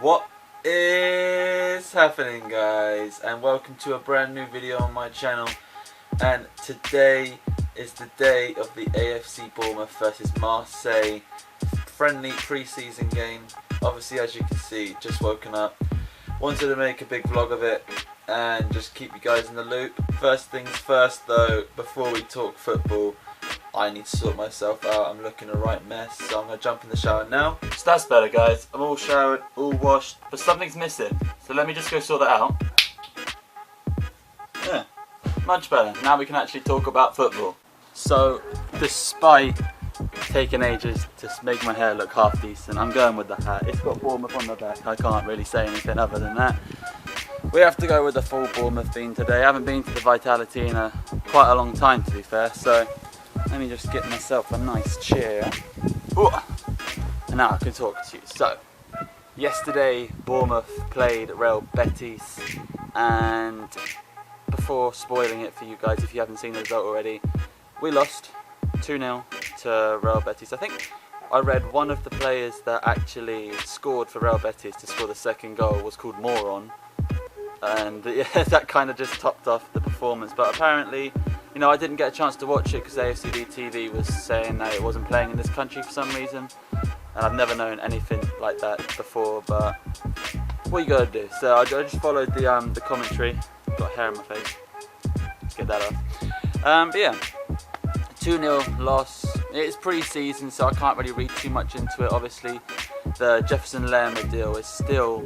What is happening, guys, and welcome to a brand new video on my channel. And today is the day of the AFC Bournemouth versus Marseille friendly pre-season game. Obviously, as you can see, just woken up, wanted to make a big vlog of it and just keep you guys in the loop. First things first though, before we talk football, I need to sort myself out. I'm looking a right mess, so I'm going to jump in the shower now. So that's better, guys. I'm all showered, all washed, but something's missing. So let me just go sort that out. Yeah, much better. Now we can actually talk about football. So, despite taking ages to make my hair look half decent, I'm going with the hat. It's got Bournemouth on the back. I can't really say anything other than that. We have to go with the full Bournemouth theme today. I haven't been to the Vitality in quite a long time, to be fair, so let me just get myself a nice chair. Ooh. And now I can talk to you. So, yesterday Bournemouth played Real Betis, and before spoiling it for you guys, if you haven't seen the result already, we lost 2-0 to Real Betis. I think I read one of the players that actually scored for Real Betis to score the second goal was called Moron. And yeah, that kind of just topped off the performance. But apparently, you know, I didn't get a chance to watch it because AFC TV was saying that it wasn't playing in this country for some reason. And I've never known anything like that before, but what you gotta do? So I just followed the commentary. Got hair on my face. Let's get that off. But yeah, 2-0 loss. It's pre-season, so I can't really read too much into it. Obviously, the Jefferson Lerma deal is still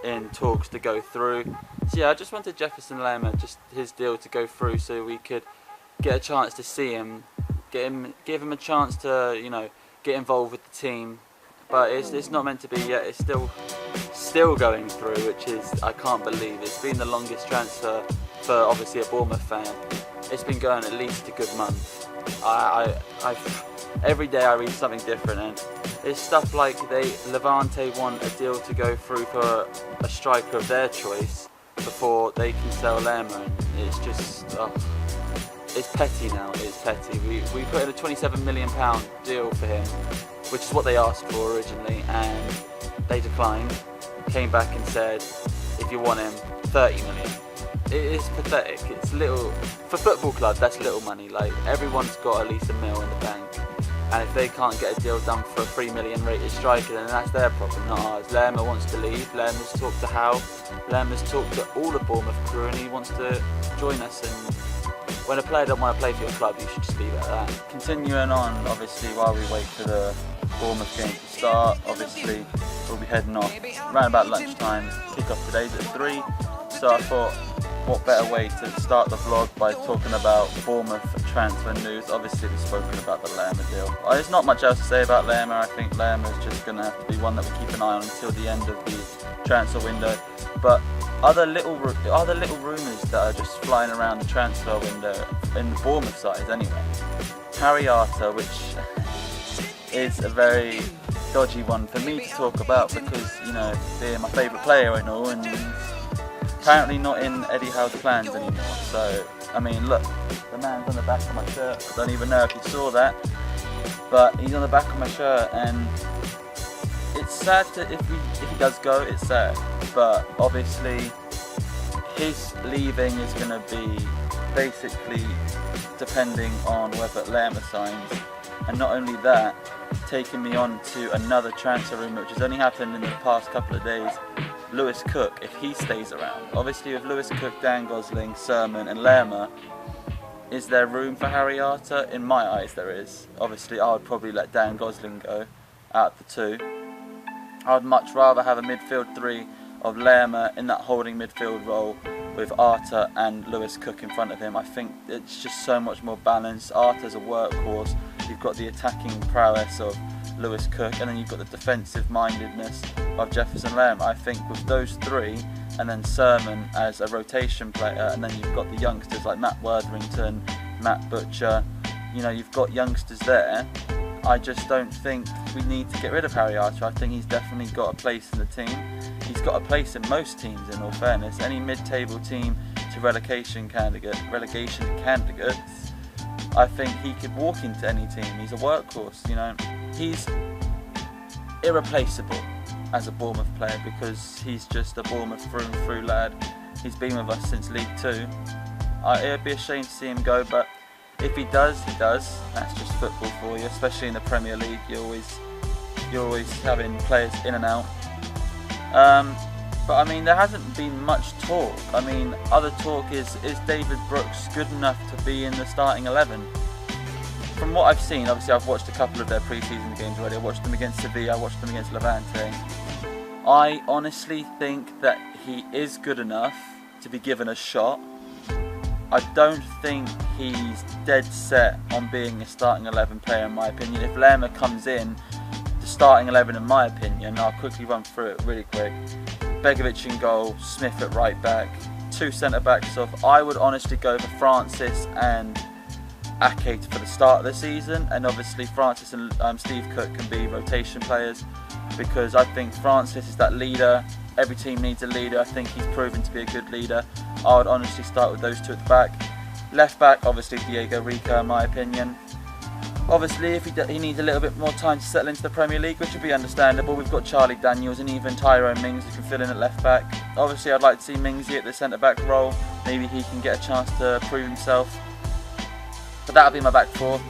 in talks to go through. So yeah, I just wanted Jefferson Lerma, just his deal to go through so we could get a chance to see him, give him a chance to, you know, get involved with the team. But it's not meant to be yet. It's still going through, which is, I can't believe. It's been the longest transfer for obviously a Bournemouth fan. It's been going at least a good month. Every day I read something different, and it's stuff like Levante want a deal to go through for a striker of their choice before they can sell Lerma. And it's just, it's petty now. It's petty. We put in a £27 million deal for him, which is what they asked for originally, and they declined. Came back and said, if you want him, 30 million. It is pathetic. It's little for football club. That's little money. Like, everyone's got at least £1 million in the bank, and if they can't get a deal done for a £3 million rated striker, then that's their problem, not ours. Lerma wants to leave. Lerma's talked to Howe. Lerma's talked to all the Bournemouth crew, and he wants to join us. And when a player doesn't want to play for your club, you should just leave it at that. Continuing on, obviously, while we wait for the Bournemouth game to start, obviously we'll be heading off around about lunchtime. Kick-off today's at 3, so I thought, what better way to start the vlog by talking about Bournemouth transfer news. Obviously we've spoken about the Lerma deal. There's not much else to say about Lerma. I think Lerma is just going to have to be one that we keep an eye on until the end of the transfer window. But other little rumours that are just flying around the transfer window in the Bournemouth side anyway. Harry Arter, which is a very dodgy one for me to talk about because, you know, being my favourite player and all, and apparently not in Eddie Howe's plans anymore. So, I mean, look, the man's on the back of my shirt. I don't even know if you saw that, but he's on the back of my shirt, and it's sad to, if he does go, it's sad. But obviously, his leaving is going to be basically depending on whether Lerma signs, and not only that, taking me on to another transfer rumour which has only happened in the past couple of days. Lewis Cook, if he stays around. Obviously with Lewis Cook, Dan Gosling, Sermon and Lerma, is there room for Harry Arter? In my eyes there is. Obviously I would probably let Dan Gosling go out of the two. I would much rather have a midfield three of Lerma in that holding midfield role with Arter and Lewis Cook in front of him. I think it's just so much more balanced. Arter's a workhorse. You've got the attacking prowess of Lewis Cook, and then you've got the defensive mindedness of Jefferson Lerma. I think with those three, and then Sermon as a rotation player, and then you've got the youngsters like Matt Worthington, Matt Butcher, you know, you've got youngsters there. I just don't think we need to get rid of Harry Arter. I think he's definitely got a place in the team. He's got a place in most teams, in all fairness. Any mid-table team to relegation candidates, I think he could walk into any team. He's a workhorse, you know. He's irreplaceable. as a Bournemouth player, because he's just a Bournemouth through and through lad. He's been with us since League 2. It would be a shame to see him go, but if he does, he does. That's just football for you, especially in the Premier League. You're always having players in and out. But I mean, there hasn't been much talk. I mean, other talk is David Brooks good enough to be in the starting 11? From what I've seen, obviously I've watched a couple of their pre-season games already. I watched them against Sevilla, I watched them against Levante. I honestly think that he is good enough to be given a shot. I don't think he's dead set on being a starting 11 player in my opinion. If Lerma comes in, the starting 11 in my opinion, I'll quickly run through it really quick. Begovic in goal, Smith at right back, 2 centre backs off. I would honestly go for Francis and Ake for the start of the season, and obviously Francis and Steve Cook can be rotation players, because I think Francis is that leader. Every team needs a leader. I think he's proven to be a good leader. I would honestly start with those 2 at the back. Left back, obviously Diego Rica in my opinion. Obviously if he needs a little bit more time to settle into the Premier League, which would be understandable, we've got Charlie Daniels and even Tyrone Mings who can fill in at left back. Obviously I'd like to see Mingsley at the centre back role. Maybe he can get a chance to prove himself. But that would be my back 4.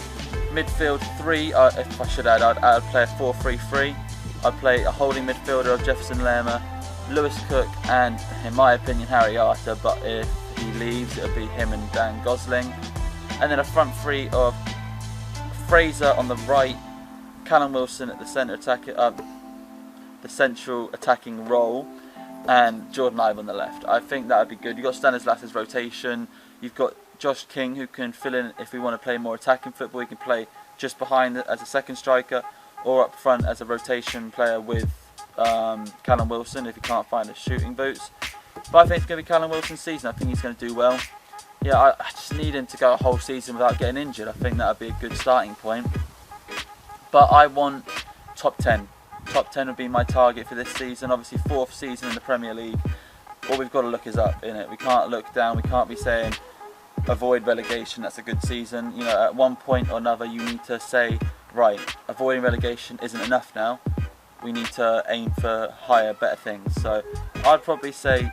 Midfield 3, if I should add, I'd play a 4-3-3. I'd play a holding midfielder of Jefferson Lerma, Lewis Cook and, in my opinion, Harry Arter, but if he leaves it'll be him and Dan Gosling. And then a front 3 of Fraser on the right, Callum Wilson at the central attacking role, and Jordan Ibe on the left. I think that would be good. You've got Stanislas' rotation, you've got Josh King who can fill in if we want to play more attacking football. He can play just behind as a second striker or up front as a rotation player with Callum Wilson if he can't find his shooting boots. But I think it's going to be Callum Wilson's season. I think he's going to do well. Yeah, I just need him to go a whole season without getting injured. I think that would be a good starting point. But I want top 10. Top 10 would be my target for this season. Obviously 4th season in the Premier League. All we've got to look is up, innit? We can't look down. We can't be saying avoid relegation, that's a good season. You know, at one point or another you need to say, right, avoiding relegation isn't enough now. We need to aim for higher, better things. So I'd probably say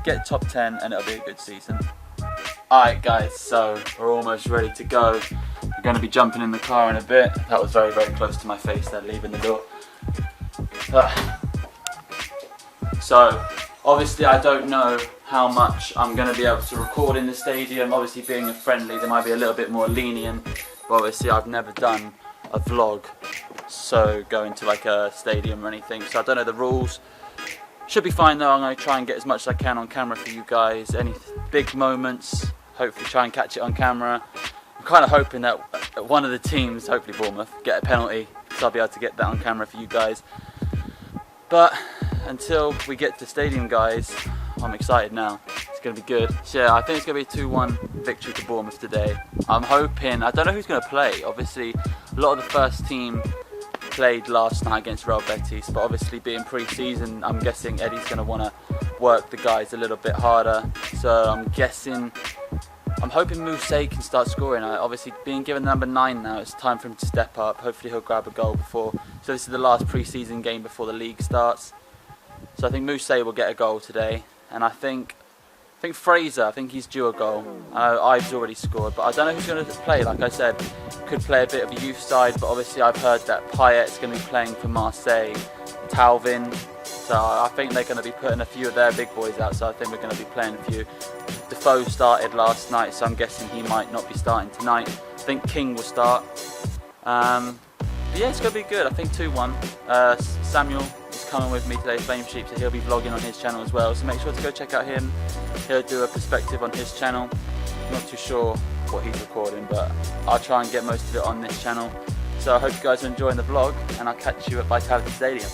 get top 10 and it'll be a good season. Alright guys, so we're almost ready to go. We're going to be jumping in the car in a bit. That was very, very close to my face there, leaving the door. So obviously I don't know how much I'm going to be able to record in the stadium. Obviously being a friendly, they might be a little bit more lenient. But obviously I've never done a vlog, so going to like a stadium or anything. So I don't know the rules. Should be fine though. I'm going to try and get as much as I can on camera for you guys. Any big moments, hopefully try and catch it on camera. I'm kind of hoping that one of the teams, hopefully Bournemouth, get a penalty, so I'll be able to get that on camera for you guys. But until we get to the stadium guys, I'm excited now. It's going to be good. So yeah, I think it's going to be a 2-1 victory to Bournemouth today. I'm hoping, I don't know who's going to play. Obviously, a lot of the first team played last night against Real Betis, but obviously being pre-season, I'm guessing Eddie's going to want to work the guys a little bit harder. So I'm hoping Marseille can start scoring. Obviously being given number 9 now, it's time for him to step up. Hopefully he'll grab a goal before. So this is the last pre-season game before the league starts. So I think Marseille will get a goal today. And I think Fraser, I think he's due a goal. Ives already scored, but I don't know who's going to play. Like I said, could play a bit of a youth side, but obviously I've heard that Payet's going to be playing for Marseille, Talvin. So I think they're going to be putting a few of their big boys out, so I think we're going to be playing a few. Defoe started last night, so I'm guessing he might not be starting tonight. I think King will start. But yeah, it's going to be good. I think 2-1. Samuel is coming with me today, Flame Sheep, so he'll be vlogging on his channel as well. So make sure to go check out him. He'll do a perspective on his channel. I'm not too sure what he's recording, but I'll try and get most of it on this channel. So I hope you guys are enjoying the vlog, and I'll catch you at Vitality Stadium.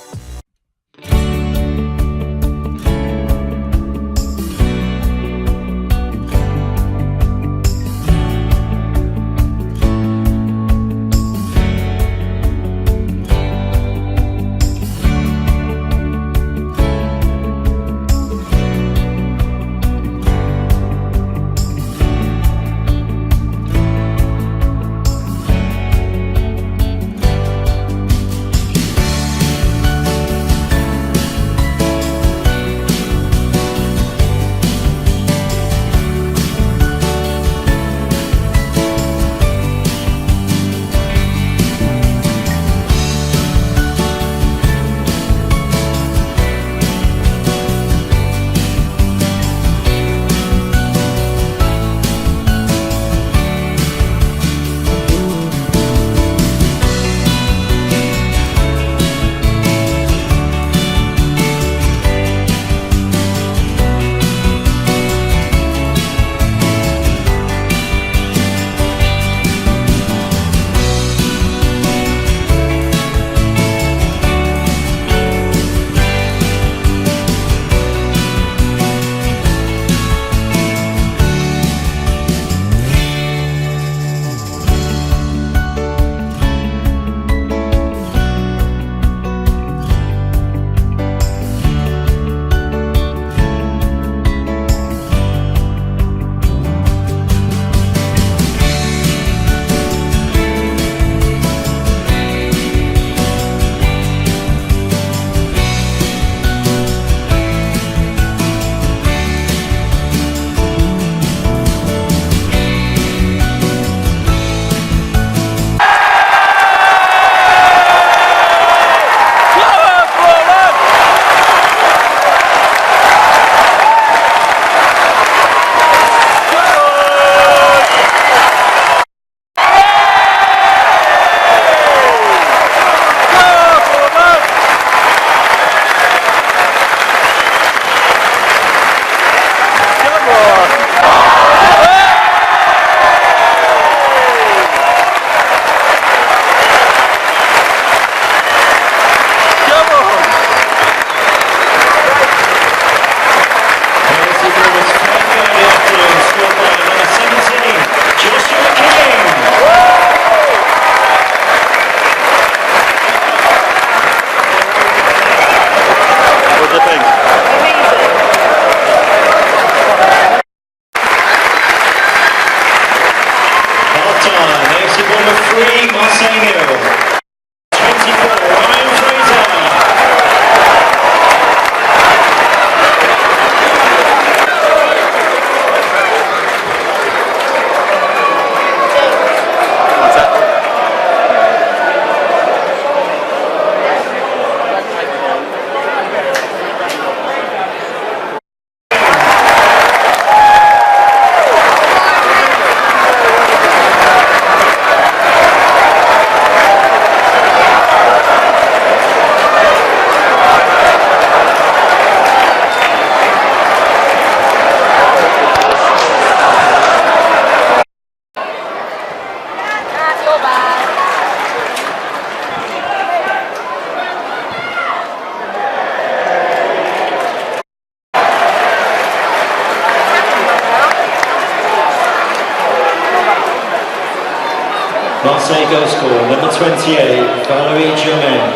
Marseille goal scorer, number 28, Valerie Germain.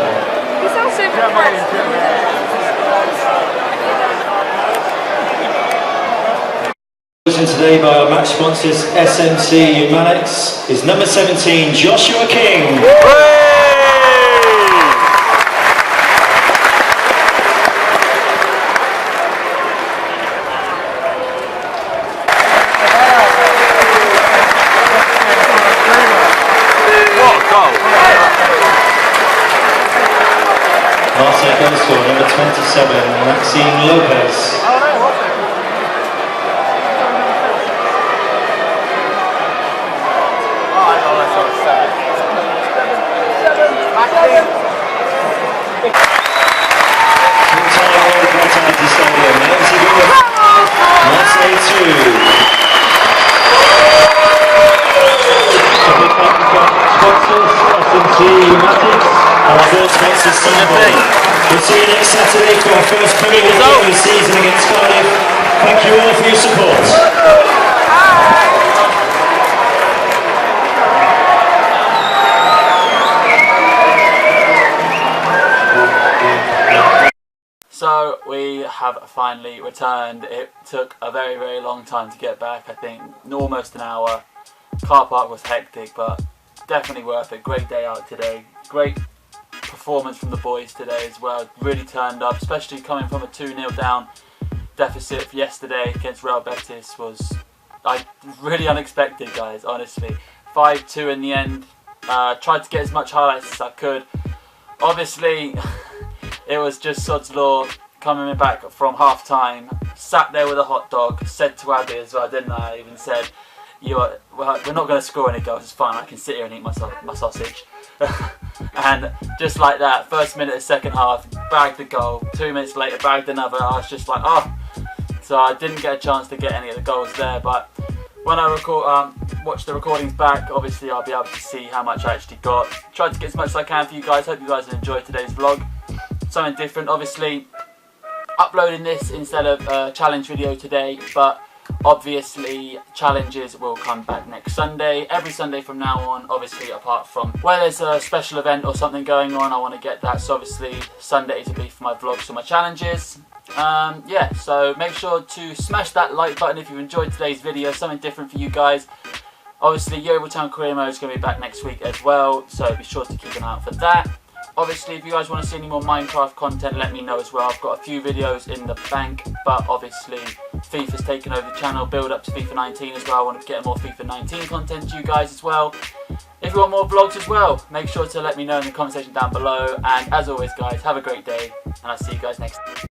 He sounds so impressed. Chosen today by our match sponsors SMC Humanics is number 17, Joshua King. Marseille goal scorer, number 27, Maxime Lopez. Marseille 2. Sponsors, SMC Humanics, our third sponsor, Sample. We'll see you next Saturday for our first Premier League game of the season against Cardiff. Thank you all for your support. So we have finally returned. It took a very, very long time to get back. I think almost an hour. Car park was hectic, but definitely worth it. Great day out today. Great performance from the boys today as well. Really turned up, especially coming from a 2-0 down deficit yesterday against Real Betis was really unexpected, guys, honestly. 5-2 in the end. Tried to get as much highlights as I could. Obviously, it was just sod's law coming back from half time. Sat there with a hot dog. Said to Abby as well, didn't I? I even said, we're not going to score any goals. It's fine. I can sit here and eat my sausage. And just like that, first minute of second half, bagged the goal. 2 minutes later, bagged another. I was just like, oh. So I didn't get a chance to get any of the goals there. But when I watch the recordings back, obviously I'll be able to see how much I actually got. Tried to get as much as I can for you guys. Hope you guys enjoyed today's vlog. Something different, obviously uploading this instead of a challenge video today, but obviously challenges will come back next Sunday, every Sunday from now on, obviously apart from where there's a special event or something going on. I want to get that, so obviously Sundays will be for my vlogs or my challenges. Yeah, so make sure to smash that like button if you enjoyed today's video, something different for you guys. Obviously Yeovil Town Career Mode is going to be back next week as well, so be sure to keep an eye out for that. Obviously, if you guys want to see any more Minecraft content, let me know as well. I've got a few videos in the bank, but obviously FIFA's taken over the channel, build up to FIFA 19 as well. I want to get more FIFA 19 content to you guys as well. If you want more vlogs as well, make sure to let me know in the comment section down below. And as always, guys, have a great day, and I'll see you guys next time.